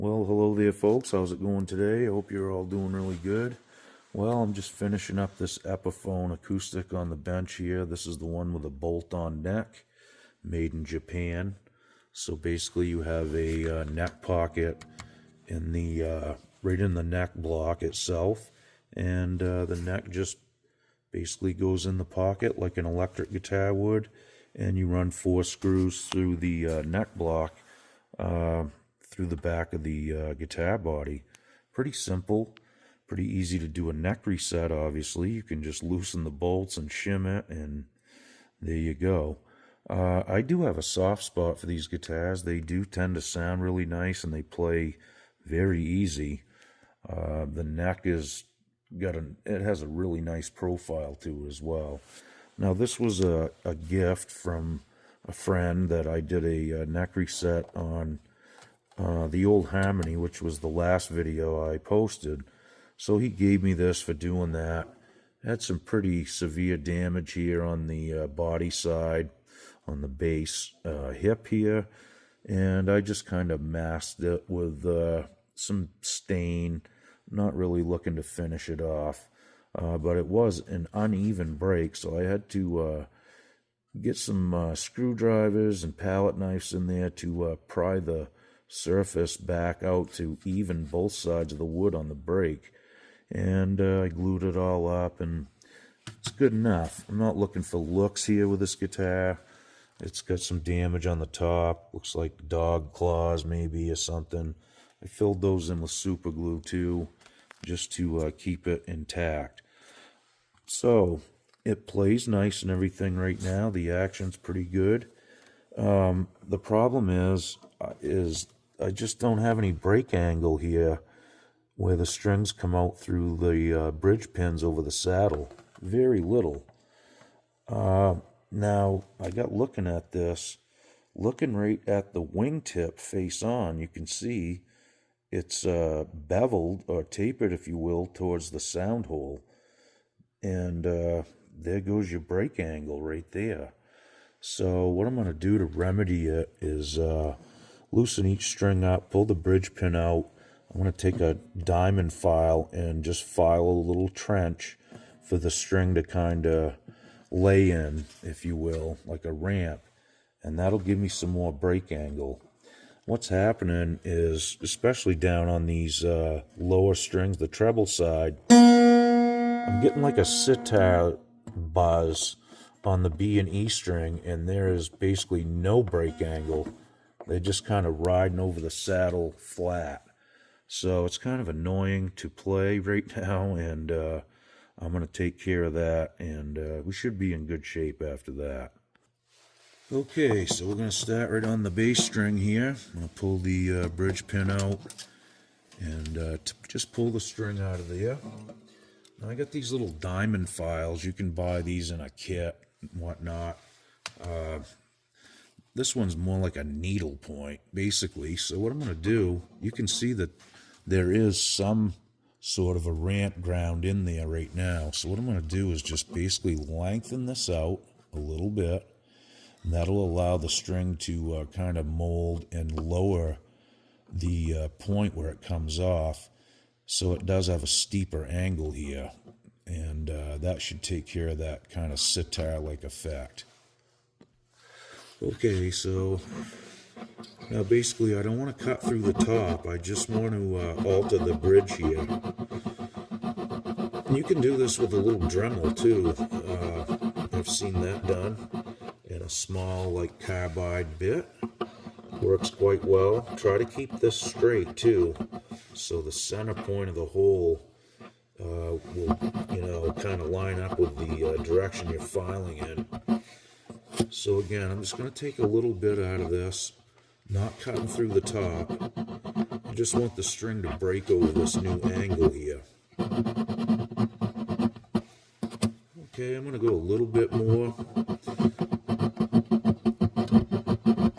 Well, hello there, folks. How's it going today? I hope you're all doing really good. Well, I'm just finishing up this epiphone acoustic on the bench here. This is the one with a bolt-on neck, made in Japan. So basically, you have a neck pocket in the right in the neck block itself, and the neck just basically goes in the pocket like an electric guitar would, and you run 4 screws through the neck block. Through the back of the guitar body. Pretty simple, pretty easy to do a neck reset, obviously. You can just loosen the bolts and shim it, and there you go. I do have a soft spot for these guitars. They do tend to sound really nice, and they play very easy. The neck is it has a really nice profile to it as well. Now, this was a gift from a friend that I did a neck reset on the old Harmony, which was the last video I posted. So he gave me this for doing that. Had some pretty severe damage here on the body side, on the bass hip here, and I just kind of masked it with some stain. Not really looking to finish it off, but it was an uneven break, so I had to get some screwdrivers and palette knives in there to pry the surface back out to even both sides of the wood on the break, and I glued it all up, and it's good enough. I'm not looking for looks here with this guitar. It's got some damage on the top, looks like dog claws maybe or something. I filled those in with super glue too, just to keep it intact. So it plays nice and everything right now. The action's pretty good. The problem is I just don't have any break angle here where the strings come out through the bridge pins over the saddle. Very little. Now, I got looking at this, looking right at the wingtip face on, you can see it's beveled or tapered, if you will, towards the sound hole. And there goes your break angle right there. So what I'm going to do to remedy it is loosen each string up, pull the bridge pin out. I'm going to take a diamond file and just file a little trench for the string to kind of lay in, if you will, like a ramp. And that'll give me some more break angle. What's happening is, especially down on these lower strings, the treble side, I'm getting like a sitar buzz on the B and E string, and there is basically no break angle. They're just kind of riding over the saddle flat. So it's kind of annoying to play right now, and I'm going to take care of that, and we should be in good shape after that. Okay, so we're going to start right on the bass string here. I'm going to pull the bridge pin out and just pull the string out of there. Now, I got these little diamond files. You can buy these in a kit and whatnot. This one's more like a needle point, basically. So what I'm going to do, you can see that there is some sort of a ramp ground in there right now. So what I'm going to do is just basically lengthen this out a little bit. And that'll allow the string to kind of mold and lower the point where it comes off. So it does have a steeper angle here. And that should take care of that kind of sitar-like effect. Okay, so now basically I don't want to cut through the top. I just want to alter the bridge here. And you can do this with a little Dremel too. I've seen that done in a small like carbide bit. Works quite well. Try to keep this straight too, so the center point of the hole will, kind of line up with the direction you're filing in. So again, I'm just going to take a little bit out of this, not cutting through the top. I just want the string to break over this new angle here. Okay, I'm going to go a little bit more.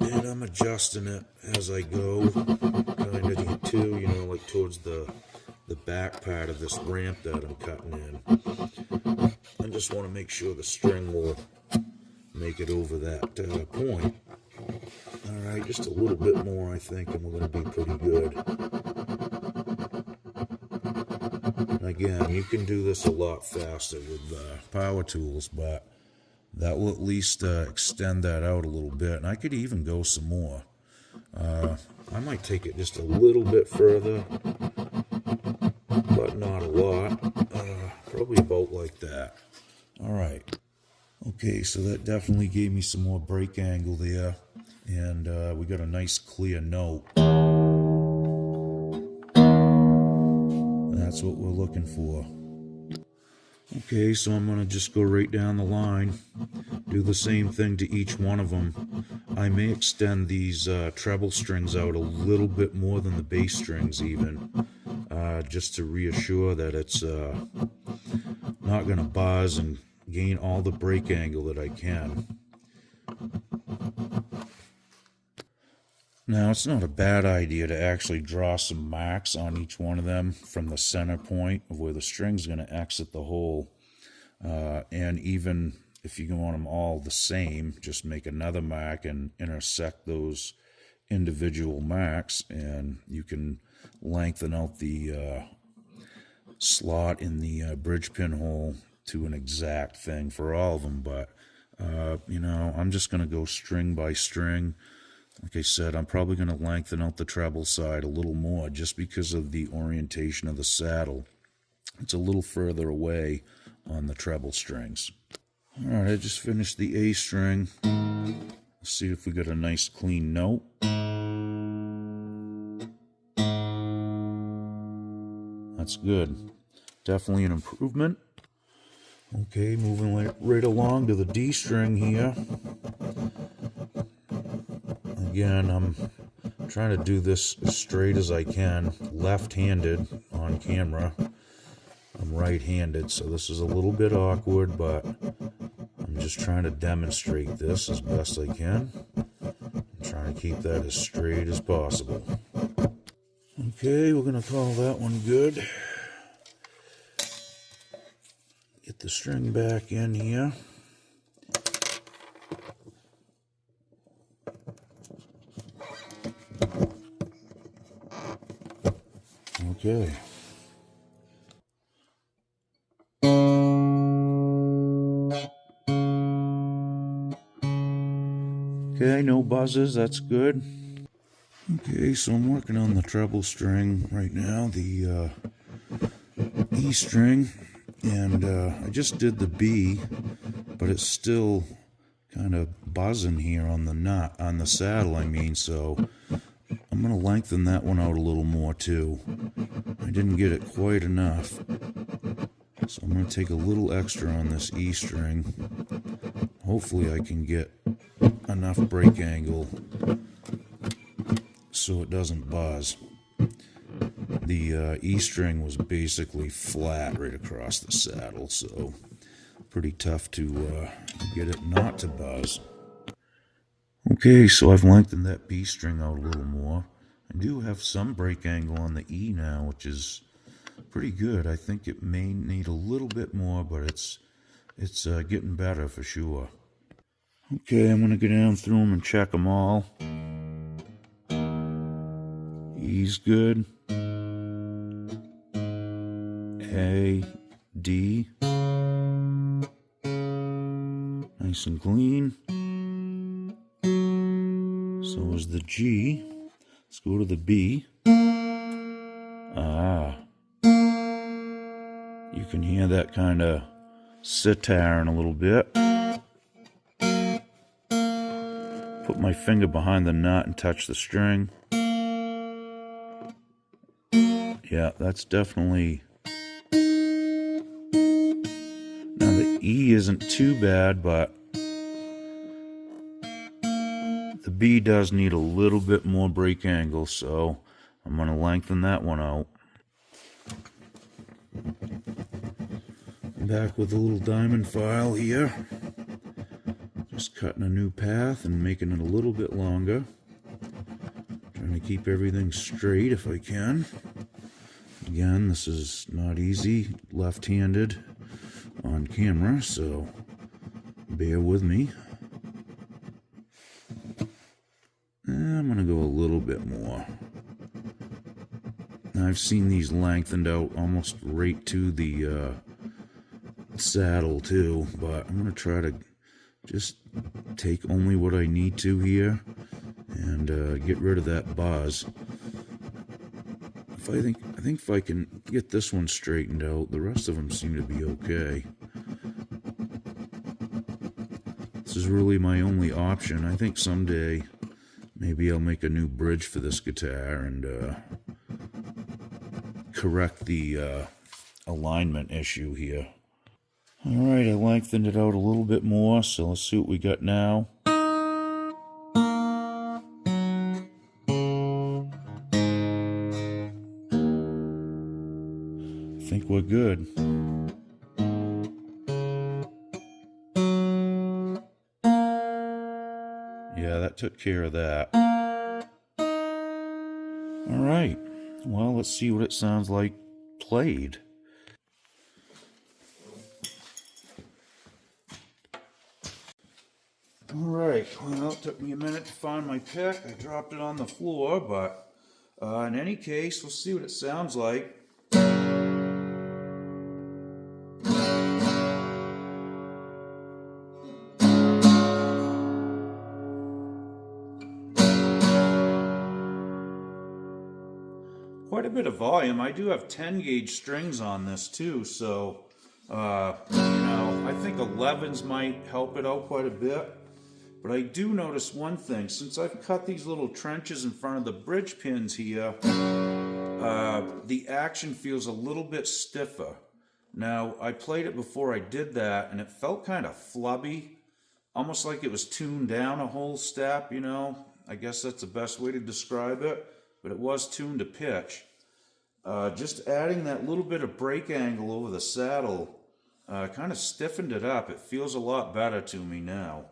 And I'm adjusting it as I go, kind of too, like towards the back part of this ramp that I'm cutting in. I just want to make sure the string will make it over that point. Alright, just a little bit more I think, and we're going to be pretty good. again, you can do this a lot faster with power tools, but that will at least extend that out a little bit. And I could even go some more. I might take it just a little bit further, but not a lot. Probably about like that. All right. Okay, so that definitely gave me some more break angle there. And we got a nice clear note. That's what we're looking for. Okay, so I'm going to just go right down the line. Do the same thing to each one of them. I may extend these treble strings out a little bit more than the bass strings even. Just to reassure that it's not going to buzz and gain all the break angle that I can. Now, it's not a bad idea to actually draw some marks on each one of them from the center point of where the string's going to exit the hole. And even if you want them all the same, just make another mark and intersect those individual marks, and you can lengthen out the slot in the bridge pin hole to an exact thing for all of them. But, you know, I'm just going to go string by string. Like I said, I'm probably going to lengthen out the treble side a little more just because of the orientation of the saddle. It's a little further away on the treble strings. All right, I just finished the A string. Let's see if we got a nice clean note. That's good. Definitely an improvement. Okay, moving right along to the D string here. Again, I'm trying to do this as straight as I can, left-handed on camera. I'm right-handed, so this is a little bit awkward, but I'm just trying to demonstrate this as best I can. I'm trying to keep that as straight as possible. Okay, we're going to call that one good. Get the string back in here. Okay. Okay, no buzzes, that's good. Okay, so I'm working on the treble string right now, the E string, and I just did the B, but it's still kind of buzzing here on the knot, on the saddle, I mean, so I'm going to lengthen that one out a little more too. I didn't get it quite enough, so I'm going to take a little extra on this E string. Hopefully I can get enough break angle so it doesn't buzz. The E string was basically flat right across the saddle, so pretty tough to get it not to buzz. Okay, so I've lengthened that B string out a little more. I do have some break angle on the E now, which is pretty good. I think it may need a little bit more, but it's getting better for sure. Okay, I'm going to go down through them and check them all. E's good. A, D. Nice and clean. So is the G. Let's go to the B. Ah. You can hear that kind of sitaring a little bit. Put my finger behind the nut and touch the string. Yeah, that's definitely... Now the E isn't too bad, but the B does need a little bit more break angle, so I'm going to lengthen that one out. Back with a little diamond file here. Just cutting a new path and making it a little bit longer. Trying to keep everything straight if I can. Again, this is not easy, left-handed on camera, so bear with me. I'm going to go a little bit more. I've seen these lengthened out almost right to the saddle too, but I'm gonna try to just take only what I need to here and get rid of that buzz. I think if I can get this one straightened out, the rest of them seem to be okay. This is really my only option. I think someday maybe I'll make a new bridge for this guitar and correct the alignment issue here. Alright, I lengthened it out a little bit more, so let's see what we got now. I think we're good. Yeah, that took care of that. Alright, well, let's see what it sounds like played. Alright, well, it took me a minute to find my pick. I dropped it on the floor, but in any case, we'll see what it sounds like. Quite a bit of volume. I do have 10 gauge strings on this too, so you know, I think 11s might help it out quite a bit. But I do notice one thing. Since I've cut these little trenches in front of the bridge pins here, the action feels a little bit stiffer. Now, I played it before I did that, and it felt kind of flubby, almost like it was tuned down a whole step, you know. I guess that's the best way to describe it, but it was tuned to pitch. Just adding that little bit of break angle over the saddle kind of stiffened it up. It feels a lot better to me now.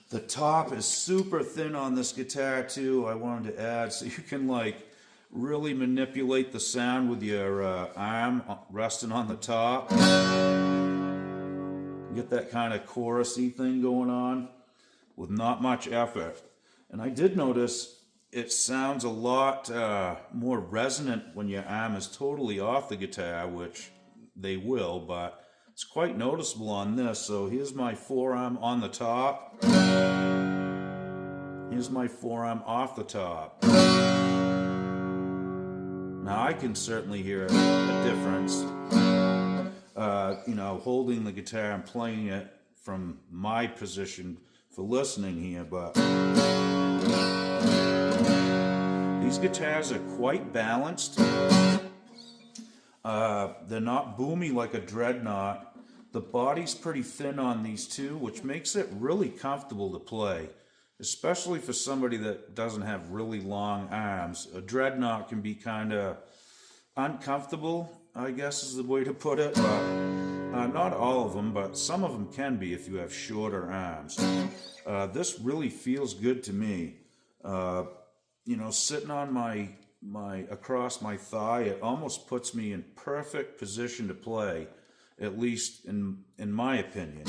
The top is super thin on this guitar too, I wanted to add, so you can like really manipulate the sound with your arm resting on the top. Get that kind of chorusy thing going on with not much effort. And I did notice it sounds a lot more resonant when your arm is totally off the guitar, which they will, but it's quite noticeable on this. So here's my forearm on the top. Here's my forearm off the top. Now I can certainly hear a difference, you know, holding the guitar and playing it from my position for listening here, but these guitars are quite balanced. They're not boomy like a dreadnought. The body's pretty thin on these two, which makes it really comfortable to play, especially for somebody that doesn't have really long arms. A dreadnought can be kind of uncomfortable, I guess is the way to put it, but not all of them, but some of them can be if you have shorter arms. This really feels good to me. You know, sitting on my across my thigh, it almost puts me in perfect position to play, at least in my opinion.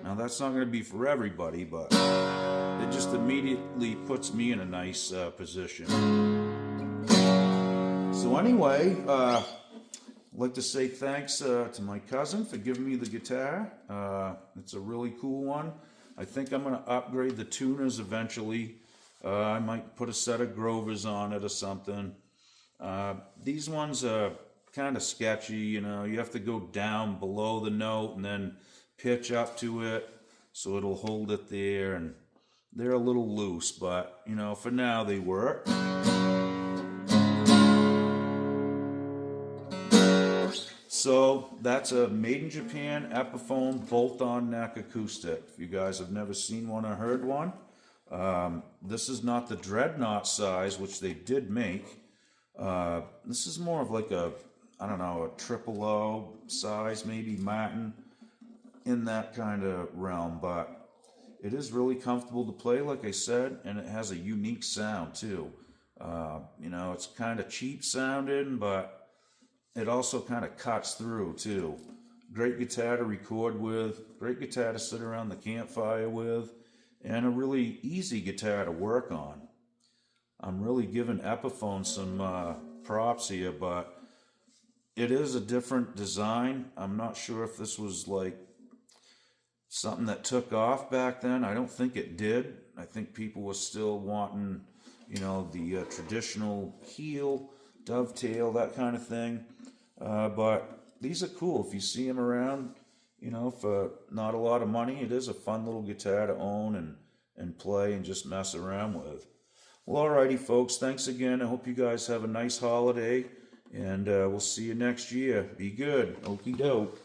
Now that's not going to be for everybody, but it just immediately puts me in a nice position. So anyway, I'd like to say thanks to my cousin for giving me the guitar. It's a really cool one. I think I'm going to upgrade the tuners eventually. I might put a set of Grovers on it or something. These ones are kind of sketchy, you know. You have to go down below the note and then pitch up to it so it'll hold it there, and they're a little loose, but you know, for now they work. So that's a made in Japan Epiphone bolt-on neck acoustic. If you guys have never seen one or heard one, this is not the dreadnought size, which they did make. This is more of like a, I don't know, a triple O size, maybe Martin. in that kind of realm, but it is really comfortable to play, like I said, and it has a unique sound too. It's kind of cheap sounding, but it also kind of cuts through too. Great guitar to record with, great guitar to sit around the campfire with, and a really easy guitar to work on. I'm really giving Epiphone some props here, but it is a different design. I'm not sure if this was like something that took off back then. I don't think it did. I think people were still wanting, the traditional heel, dovetail, that kind of thing. But these are cool. If you see them around, for not a lot of money, it is a fun little guitar to own and play and just mess around with. Well, alrighty, folks. Thanks again. I hope you guys have a nice holiday, and we'll see you next year. Be good. Okie doke.